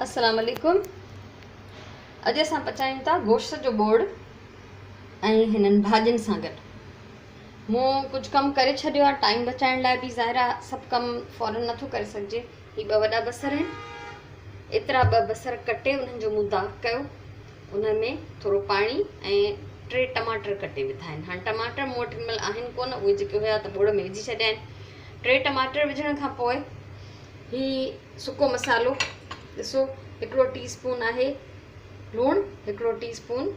अस्सलाम वालेकुम। अॼु असां पचायूं था गोश्त जो बोड़ ऐं हिननि भाॼियुनि सां गॾु। मूं कुझु कमु करे छॾियो आहे टाइम बचाइण लाइ बि, ज़ाहिर आहे सभु कमु फ़ौरन नथो करे सघिजे। ही 2 वॾा बसर आहिनि, एतिरा 2 बसर कटे उन्हनि जो मूं दाग़ कयो, उन में थोरो पाणी ऐं 3 टमाटर कटे विधा आहिनि। हाणे टमाटर मूं वटि हिनमहिल आहिनि कोन, उहे जेके हुया त बोड़ में विझी छॾिया आहिनि। 3 टमाटर विझण खां पोइ ही सुको मसालो ॾिसो, 1 टीस्पून आहे लूणु, 1 टीस्पून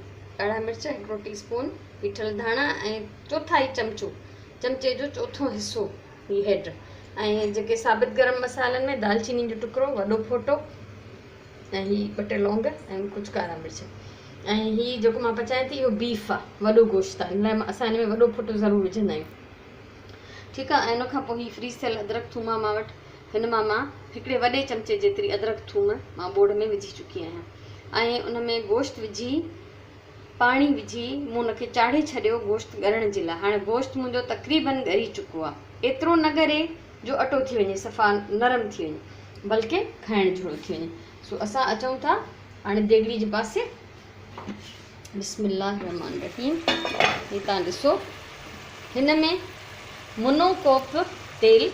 ॻाढ़ा मिर्च, 1 टीस्पून पीठल धाणा ऐं चौथाई चमचे जो चौथो हिसो ही हेड, ऐं जेके साबित गरम मसालनि में दालचीनी जो टुकड़ो, वॾो फोटो ऐं ही 2 टे लौंग ऐं कुझु कारा मिर्च। ऐं ही जेको मां पचायां थी इहो बीफ आहे, वॾो गोश्त आहे, इन लाइ असां हिन में वॾो फोटो ज़रूरु विझंदा आहियूं। ठीकु आहे। ऐं उन खां पोइ ही फ्रीज़ थियल अदरक थूम आहे मां वटि, हिन मां 1 वॾे चमचे जेतिरी अदरक थूम मां बोड़ में विझी चुकी आहियां। ऐं उन में गोश्त विझी पाणी विझी मूं उनखे चाढ़े छॾियो गोश्त ॻरण जे लाइ। हाणे गोश्त मुंहिंजो तक़रीबन ॻरी चुको आहे, एतिरो न ॻरे जो अटो थी वञे, सफ़ा नरम थी वञे, बल्कि खाइण जहिड़ो थी वञे। सो असां अचूं था हाणे देगड़ी जे पासे। बिस्मिल्लाह रहमान रहीम। ही तव्हां ॾिसो, हिन में मुनो कोप तेल,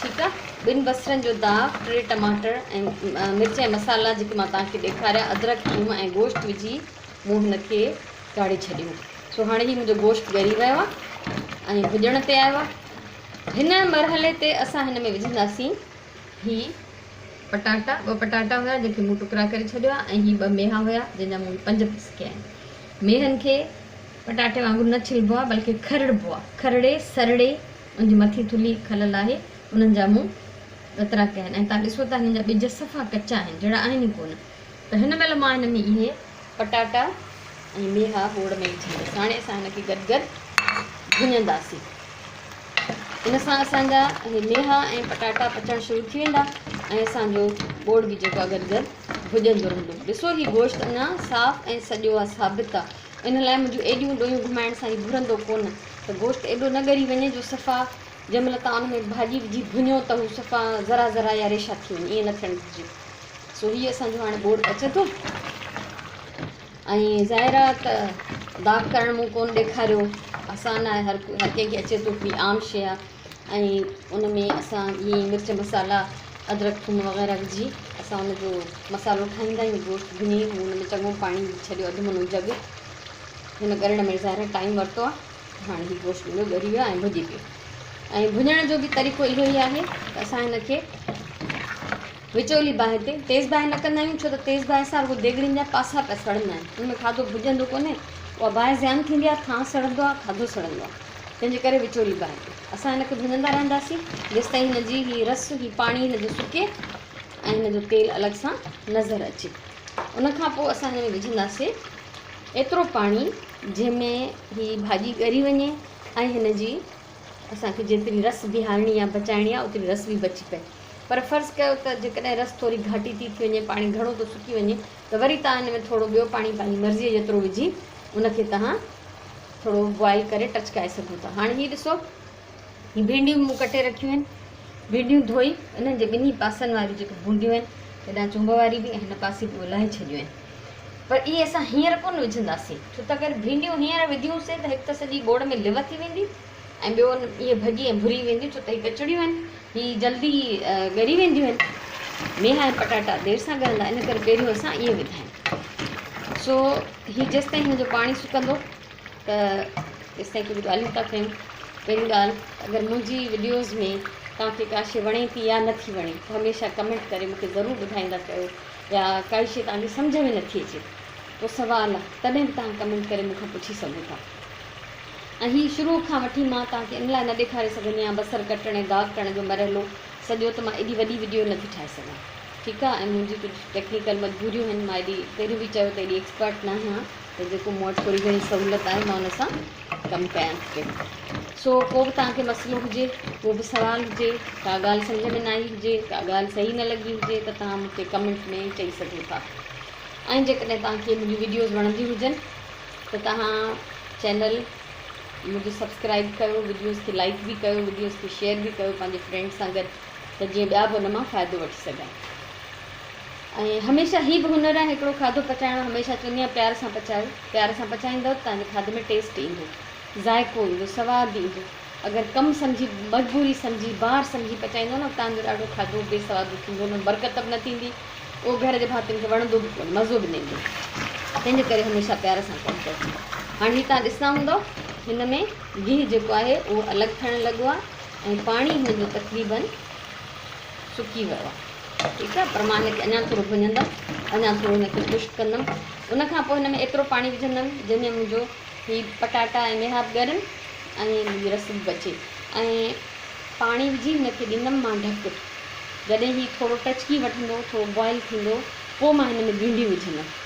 ठीकु आहे, 2 बसरनि जो दाग़, 3 टमाटर ऐं मिर्च ऐं मसाला जेके मां तव्हांखे ॾेखारिया, अदरक थूम ऐं गोश्त विझी मूं हिनखे चाढ़े छॾियो। सो हाणे ही मुंहिंजो गोश्त ॻरी वियो आहे ऐं भुॼण ते आयो आहे। हिन मरहले ते असां हिन में विझंदासीं ही पटाटा, 2 पटाटा हुया जेके मूं टुकड़ा करे छॾियो आहे, ऐं ही 2 मेहा हुया जंहिंजा मूं 5 पीस कया आहिनि। मेहनि खे पटाटे वांगुरु न छिलबो आहे, बल्कि खरड़बो आहे, खरड़े सरड़े उनजी मथी थुल्ही खलल आहे, उन्हनि जा मूं एतिरा कया आहिनि। ऐं तव्हां ॾिसो था हिन जा ॿिज सफ़ा कचा आहिनि, जहिड़ा आहिनि ई कोन। त हिन महिल मां हिन में इहे पटाटा ऐं मेहा बोड़ में विझंदसि। हाणे असां हिनखे गॾु भुञंदासीं। इन सां असांजा इहे मेहा ऐं पटाटा पचणु शुरू थी वेंदा ऐं असांजो बोड़ बि जेको आहे गॾु भुॼंदो रहंदो। ॾिसो ही गोश्त अञा साफ़ ऐं सॼो आहे, साबित आहे। इन लाइ मुंहिंजूं एॾियूं ॾोयूं घुमाइण सां ही भुरंदो कोन, त गोश्त एॾो न ॻरी वञे जो सफ़ा जंहिं महिल तव्हां उन में भाॼी विझी भुञो त हू सफ़ा ज़रा या रेशा थी वञे, ईअं न थियणु घुरिजे। सो हीअ असांजो हाणे बोड़ अचे थो। ऐं ज़ाहिर आहे त दाग़ करणु मूं कोन ॾेखारियो, आसान आहे, हर कंहिंखे अचे थो, बि आम शइ आहे। ऐं उन में असां इहे मिर्च मसाला अदरक थूम वग़ैरह विझी असां उनजो मसालो ठाहींदा आहियूं। गोश्त भुञी मूं उन में चङो पाणी विझी छॾियो, 1 मुनो जग। हिन ॻरण में ज़ाहिर टाइम वरितो आहे। हाणे हीउ गोश्त मुंहिंजो ॻरी वियो आहे ऐं भुॼी पियो। ऐं भुञण जो बि तरीक़ो इहो ई आहे त असां हिनखे विचोली बाहि ते, तेज़ बाहि न कंदा आहियूं, छो त तेज़ बाहि सां रुॻो देगड़ियुनि जा पासा पिया सड़ंदा आहिनि, हुन में खाधो भुॼंदो कोन्हे, उहा बाहि ज़्यान थींदी आहे, थां सड़ंदो आहे, खाधो सड़ंदो आहे। तंहिंजे करे विचोली बाहि ते असां हिनखे भुञंदा रहंदासीं जेसि ताईं हिनजी ही रस, ही पाणी हिनजो सुके ऐं हिनजो तेल अलॻि सां नज़र अचे। उन खां पोइ असां हिन में विझंदासीं एतिरो पाणी जंहिंमें ही भाॼी ॻरी वञे ऐं हिनजी असांखे जेतिरी रस बीहारणी आहे, बचाइणी आहे, ओतिरी रस बि बची पए। पर फ़र्ज़ु कयो त जेकॾहिं रस थोरी घाटी थी वञे, पाणी घणो थो सुकी वञे, त वरी तव्हां हिन में थोरो ॿियो पाणी पंहिंजी मर्ज़ीअ जेतिरो विझी उनखे तव्हां थोरो बॉइल करे टचकाए सघो था। हाणे हीअ ॾिसो, ही भिंडियूं मूं कटे रखियूं आहिनि, भिंडियूं धोई इन्हनि जे 2 पासनि वारियूं जेके भूंडियूं आहिनि, हेॾां चुंब वारी बि ऐं हिन पासे बि लाहे छॾियूं आहिनि। पर इहे असां हींअर कोन विझंदासीं, छो त अगरि भिंडियूं हींअर विधियूंसीं त हिकु त सॼी बोड़ में लिव थी वेंदी ऐं ॿियो इहे भॼी ऐं भुरी वेंदियूं, छो त हीअ कचड़ियूं आहिनि, हीअ जल्दी ॻरी वेंदियूं आहिनि। मेहा ऐं पटाटा देरि सां ॻरंदा, इन करे पहिरियों असां इहे विधा आहिनि। सो हीअ जेसि ताईं हिनजो पाणी सुकंदो त तेसि ताईं कुझु ॻाल्हियूं था कयूं। पहिरीं ॻाल्हि, अगरि मुंहिंजी विडियोज़ में तव्हांखे का शइ वणे थी या नथी वणे त हमेशह कमेंट करे मूंखे ज़रूरु ॿुधाईंदा कयो, या काई शइ तव्हांखे सम्झ में नथी अचे पोइ सवाल आहे, तॾहिं बि तव्हां कमेंट करे मूंखां पुछी सघो था। ऐं हीअ शुरू खां वठी मां तव्हांखे इन लाइ न ॾेखारे सघंदी आहियां बसर कटण ऐं दाग़ करण जो मरहलो सॼो, त मां एॾी वॾी वीडियो नथी ठाहे सघां, ठीकु आहे। ऐं मुंहिंजी कुझु टेक्निकल मजबूरियूं आहिनि, मां एॾी पहिरियों बि चयो त एॾी एक्सपर्ट न आहियां, त जेको मूं वटि थोरी घणी सहूलियत आहे मां उन सां कमु कयां थी। सो को बि तव्हांखे मसइलो हुजे, को बि सुवालु हुजे, का ॻाल्हि सम्झ में न आई हुजे, का ॻाल्हि सही न लॻी हुजे, त तव्हां मूंखे कमेंट में चई सघो था। ऐं जेकॾहिं तव्हांखे मुंहिंजी वीडियोज़ वणंदी हुजनि त तव्हां चैनल मुझे सब्सक्राइब कयो, वीडियोज़ खे लाइक भी कयो, वीडियोज़ खे शेयर भी कयो पंहिंजे फ्रेंड्स सां गॾु, त जीअं ॿिया बि उन मां फ़ाइदो वठी सघनि। ऐं हमेशह ही बि हुनर आहे हिकिड़ो खाधो पचाइण, हमेशह चवंदी आहियां प्यार सां पचायो, प्यार सां पचाईंदव त तव्हांजे खाधे में टेस्ट ईंदो, ज़ाइक़ो ईंदो, सवादु ईंदो। अगरि कमु सम्झी मजबूरी सम्झी ॿार सम्झी पचाईंदो न, तव्हांजो ॾाढो खाधो बेसवादु थींदो, हुन में बरकत बि न थींदी, उहो घर जे भातियुनि खे वणंदो बि कोन्हे, मज़ो बि न ईंदो। तंहिंजे करे हमेशह प्यार सां कमु कयो। हाणे हीअ तव्हां ॾिसंदा हूंदव हिन में गिहु जेको आहे उहो अलॻि थियणु लॻो आहे ऐं पाणी हिन जो तक़रीबन सुकी वियो आहे। ठीकु आहे, पर मां हिनखे अञा थोरो भुञंदमि, अञा थोरो हिनखे खुश्क कंदमि। उनखां पोइ हिन में एतिरो पाणी विझंदमि जंहिंमें मुंहिंजो हीअ पटाटा ऐं मेहा बि ॻरनि ऐं मुंहिंजी रस बि बचे। ऐं पाणी विझी हिनखे ॾींदमि मां ढकु। जॾहिं हीअ थोरो टचकी वठंदो, थोरो बॉइल थींदो, पोइ मां हिन में भिंडियूं विझंदमि।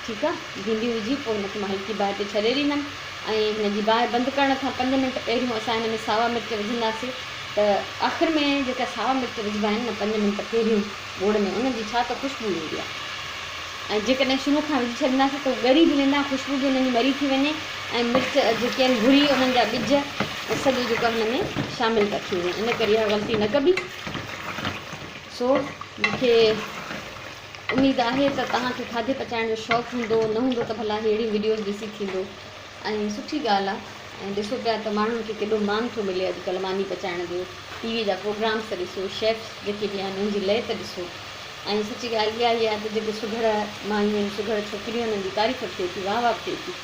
ठीकु आहे, भिंडियूं विझी पोइ हिनखे मां हल्की बाहि ते छॾे ॾींदमि। ऐं हिन जी बाहि बंदि करण खां 5 मिंट पहिरियों असां हिन में सावा मिर्च विझंदासीं, त आख़िर में जेका सावा मिर्च विझिबा आहिनि न 5 मिंट पहिरियों ॻोड़ में, उनजी छा त ख़ुशबू ईंदी आहे। ऐं जेकॾहिं शुरू खां विझी छॾींदासीं त उहे ॻरी बि वेंदा, ख़ुशबू बि उन्हनि जी मरी थी वञे ऐं मिर्च जेके आहिनि घुरी उन्हनि जा ॿिज सॼो जेको हिन में शामिलु था थी वञनि। इन करे इहा ग़लती न कबी। सो मूंखे उमेदु आहे त तव्हांखे खाधे पचाइण जो शौक़ु हूंदो, न हूंदो त भला अहिड़ी वीडियोज़ ॾिसी थींदो। ऐं सुठी ॻाल्हि आहे। ऐं ॾिसो पिया त माण्हुनि खे केॾो मान थो मिले अॼुकल्ह मानी पचाइण जो। टीवी जा प्रोग्राम्स त ॾिसो, शेफ्स जेके बि आहिनि उन्हनि जी लय त ॾिसो। ऐं सची ॻाल्हि इहा ई आहे त जेके सुघड़ मायूं आहिनि, सुघड़ छोकिरियूं, उन्हनि जी तारीफ़ थिए थी, वाह वाह थिए थी।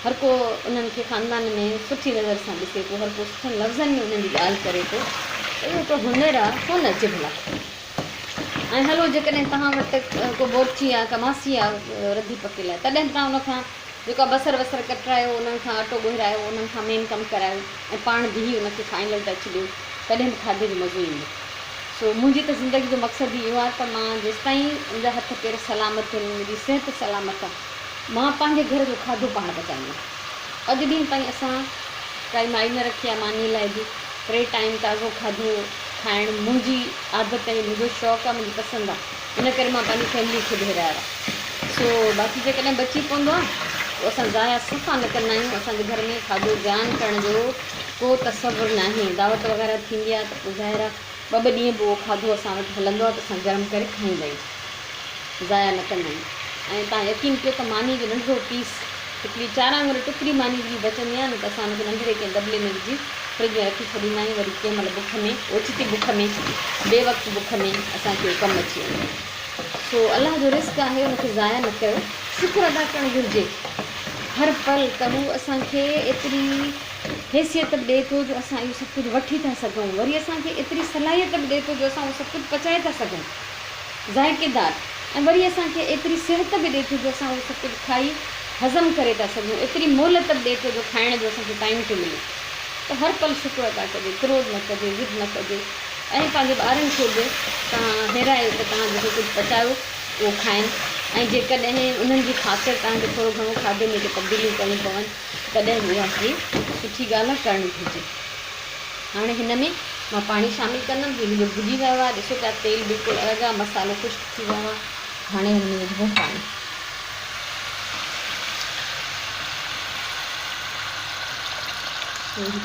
हर को उन्हनि खे ख़ानदान में सुठी नज़र सां ॾिसे थो, हर को सुठनि लफ़्ज़नि में उन्हनि जी ॻाल्हि करे थो। इहो हिकिड़ो हुनर आहे, छो न अचे भला। ऐं हलो जेकॾहिं तव्हां वटि को बोरची आहे, कमासी आहे रधी पकियल आहे, तॾहिं तव्हां उनखां जेको आहे बसर वसर कटरायो, उन्हनि खां अटो ॻोहिरायो, उन्हनि खां मेन कमु करायो ऐं पाण बिही उनखे फाइनल टच ॾियो, तॾहिं बि खाधे जो मज़ो ईंदो। सो मुंहिंजी त ज़िंदगी जो मक़सदु इहो आहे त मां जेसिताईं मुंहिंजा हथ पेर सलामत आहिनि, मुंहिंजी सिहत सलामत आहे, मां पंहिंजे घर जो खाधो पाण पचाईंदमि। अॼु ॾींहं ताईं असां काई माई न रखी आहे मानी लाइ बि। 3 टाइम ताज़ो खाधो खाइणु मुंहिंजी आदत आहे, मुंहिंजो शौक़ु आहे, मुंहिंजी पसंदि आहे। इन करे मां पंहिंजी फैमिली खे ॿुधायो आहे। सो बाक़ी जेकॾहिं बची पवंदो आहे पोइ असां ज़ाया सफ़ा न कंदा आहियूं। असांजे घर में खाधो ज़ायान करण जो को तसवुरु न आहे। दावत वग़ैरह थींदी आहे त पोइ ज़ाहिर आहे 2-2 ॾींहं पोइ उहो खाधो असां वटि हलंदो आहे त असां गरम करे खाईंदा आहियूं, ज़ाया न कंदा आहियूं। ऐं तव्हां यकीन कयो त मानी जो नंढिड़ो पीस, हिकिड़ी 4 आङुर टुकड़ी मानी जी बचंदी आहे न, त असां हुनखे नंढिड़े कंहिं दॿले में विझी फ्रिज में रखी छॾींदा आहियूं। वरी कंहिं महिल बुख में, ओचिती बुख में, ॿिए वक़्तु बुख में असांखे कमु अची वेंदो। सो अलाह जो रिस्क आहे, हुनखे ज़ाया न कयो, शुक्र अदा करणु घुरिजे हर पल त हू असांखे एतिरी हैसियत बि ॾिए थो जो असां इहो सभु कुझु वठी था सघूं। वरी असांखे एतिरी सलाहियत बि ॾिए थो जो असां उहो सभु कुझु पचाए था सघूं ज़ाइक़ेदार। ऐं वरी असांखे एतिरी सिहत बि ॾिए थो जो असां उहो सभु कुझु खाई हज़म करे था सघूं। एतिरी मोहलत बि ॾिए थो जो खाइण जो असांखे टाइम थो मिले। त हर पल शुक्र अदा कजे, क्रोध न कजे, ज़िद न कजे। ऐं पंहिंजे ॿारनि खे बि तव्हां हिरायो त तव्हां जेको कुझु पचायो उहो खाइनि। ऐं जेकॾहिं उन्हनि जी ख़ातिर तव्हांखे थोरो घणो खाधे में तब्दीलियूं करणियूं पवनि तॾहिं बि उहा हिकिड़ी सुठी ॻाल्हि आहे, करणी घुरिजे। हाणे हिन में मां पाणी शामिलु कंदमि। हीअ भुॼी वियो आहे, ॾिसो पिया तेल बिल्कुलु अलॻि आहे, मसालो ख़ुश्क थी वियो आहे। हाणे हिन में विझिबो पाणी।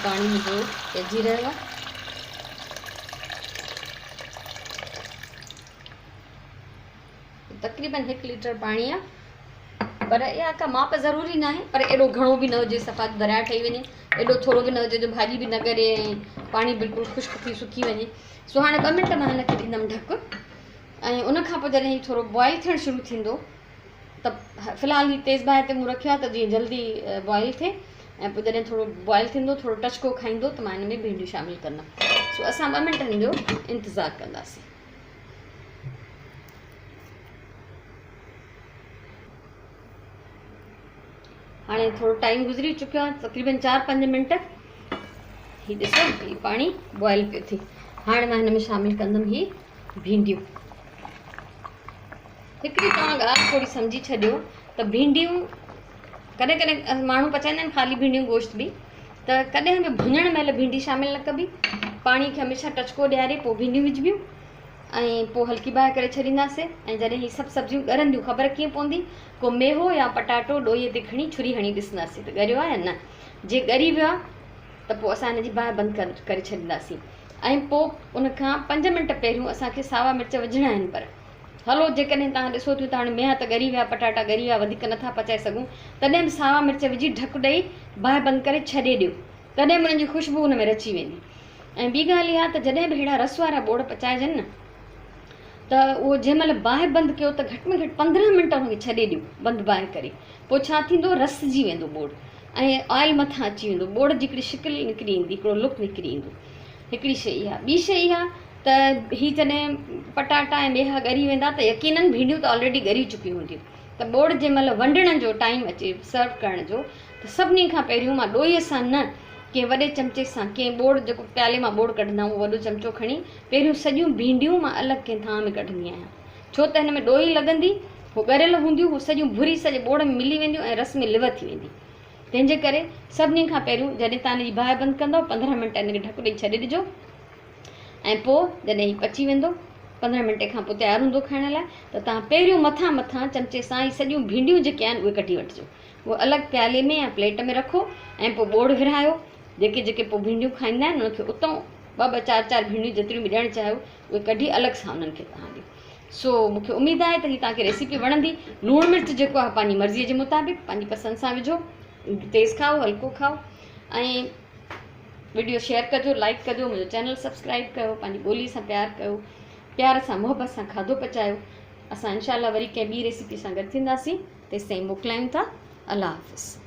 पाणी मुंहिंजो पइजी रहियो आहे। तक़रीबन 1 लीटर पाणी आहे, पर इहा का माप ज़रूरी न आहे, पर एॾो घणो बि न हुजे सफ़ा दरिया ठही वञे, एॾो थोरो बि न हुजे जो भाॼी बि न ॻरे ऐं पाणी बिल्कुलु ख़ुश्क थी सुकी वञे। सो हाणे 2 मिंट मां हिनखे ॾींदमि ढकु। ऐं उनखां पोइ जॾहिं थोरो बॉइल थियणु शुरू थींदो त फ़िलहालु हीअ तेज़ बाहि ते मूं रखियो आहे त जीअं जल्दी बॉइल थिए। ऐं पोइ जॾहिं थोरो बॉइल थींदो, थोरो टचको खाईंदो त मां हिन में भिंडियूं शामिलु कंदमि। सो असां 2 मिंटनि जो इंतज़ारु कंदासीं। हाणे थोरो टाइम गुज़री चुकियो आहे, तक़रीबन 4-5 मिंट। हीअ ॾिसो, हीअ पाणी बॉइल पियो थिए। हाणे मां हिन में शामिलु कंदमि हीअ भिंडियूं। हिकिड़ी तव्हां ॻाल्हि थोरी सम्झी छॾियो त भिंडियूं कॾहिं कॾहिं माण्हू पचाईंदा आहिनि ख़ाली भिंडियूं गोश्त बि, त कॾहिं बि भुञण महिल भिंडी शामिलु न कबी। पाणी खे हमेशह टचको ॾियारे पोइ भिंडियूं विझबियूं ऐं पोइ हल्की बाहि करे छॾींदासीं। ऐं जॾहिं हीअ सभु सब्जियूं ॻरंदियूं ख़बर कीअं पवंदी, को मेहो या पटाटो ॾोईअ ते खणी छुरी हणी ॾिसंदासीं त ॻरियो आहे या न। जे ॻरी वियो आहे त पोइ असां हिनजी बाहि बंदि करे छॾींदासीं। ऐं पोइ उनखां 5 मिंट पहिरियों असांखे सावा मिर्च विझणा आहिनि, पर हलो जेकॾहिं तव्हां ॾिसो थियूं त हाणे मेहा त ॻरी विया, पटाटा ॻरी विया, वधीक नथा पचाए सघूं, तॾहिं बि सावा मिर्च विझी ढकु ॾेई बाहि बंदि करे छॾे ॾियो, तॾहिं बि उन्हनि जी ख़ुशबू हुन में रची वेंदी। ऐं ॿी ॻाल्हि इहा त जॾहिं बि अहिड़ा रस वारा बोड़ पचाइजनि न, त उहो जंहिं महिल बाहि बंदि कयो त घटि में घटि 15 मिंट हुनखे छॾे ॾियो बंदि बाहि करे। पोइ छा थींदो, रसिजी वेंदो बोड़ ऐं ऑयल मथां अची वेंदो, बोड़ जी हिकिड़ी शिकिल निकिरी ईंदी, हिकिड़ो लुक निकिरी ईंदो। हिकिड़ी शइ इहा। ॿी शइ इहा त हीअ जॾहिं पटाटा ऐं मेहा ॻरी वेंदा त यकीननि भिंडियूं त ऑलरेडी ॻरी चुकियूं हूंदियूं, त बोड़ जंहिं महिल वंडण जो टाइम अचे सर्व करण जो, त सभिनी खां पहिरियों मां ॾोईअ सां न, कंहिं वॾे चमचे सां, कंहिं बोड़ जेको प्याले मां बोड़ कढंदा आहियूं वॾो चमचो खणी पहिरियों सॼियूं भिंडियूं मां अलॻि कंहिं थां में कढंदी आहियां, छो त हिन में ॾोई लॻंदी, उहो ॻरियल हूंदियूं, उहो सॼियूं भुरी सॼे बोड़ में मिली वेंदियूं ऐं रस में लिव थी वेंदी। तंहिंजे करे सभिनी खां पहिरियों जॾहिं तव्हां हिनजी बाहि बंदि कंदव 15 मिंट हिनखे ढकु ॾेई छॾे ॾिजो, ऐं पोइ जॾहिं हीउ पची वेंदो 15 मिंटे खां पोइ तयारु हूंदो खाइण लाइ, त तव्हां पहिरियों मथां चमचे सां ई सॼियूं भिंडियूं जेके आहिनि उहे कढी वठिजो, उहो अलॻि प्याले में या प्लेट में रखो ऐं पोइ बोड़ विरहायो। जेके पोइ भिंडियूं खाईंदा आहिनि उनखे उतां 2-2 4-4 भिंडियूं जेतिरियूं बि ॾियणु चाहियो उहे कढी अलॻि सां उन्हनि खे तव्हां ॾियो। सो मूंखे उमेदु आहे त हीअ तव्हांखे रेसिपी वणंदी। लूणु मिर्च जेको आहे पंहिंजी मर्ज़ीअ जे मुताबिक़ पंहिंजी पसंदि सां विझो, तेज़ु खाओ हल्को खाओ, ऐं वीडियो शेयर कजो, लाइक कजो, मुंहिंजो चैनल सब्सक्राइब कयो, पंहिंजी ॿोली सां प्यारु कयो, प्यार सां मुहबत सां खाधो पचायो। असां इंशाअल्लाह वरी कंहिं ॿी रेसिपी सां गॾु थींदासीं, तेसिताईं मोकिलायूं था। अल्लाह हाफ़िज़।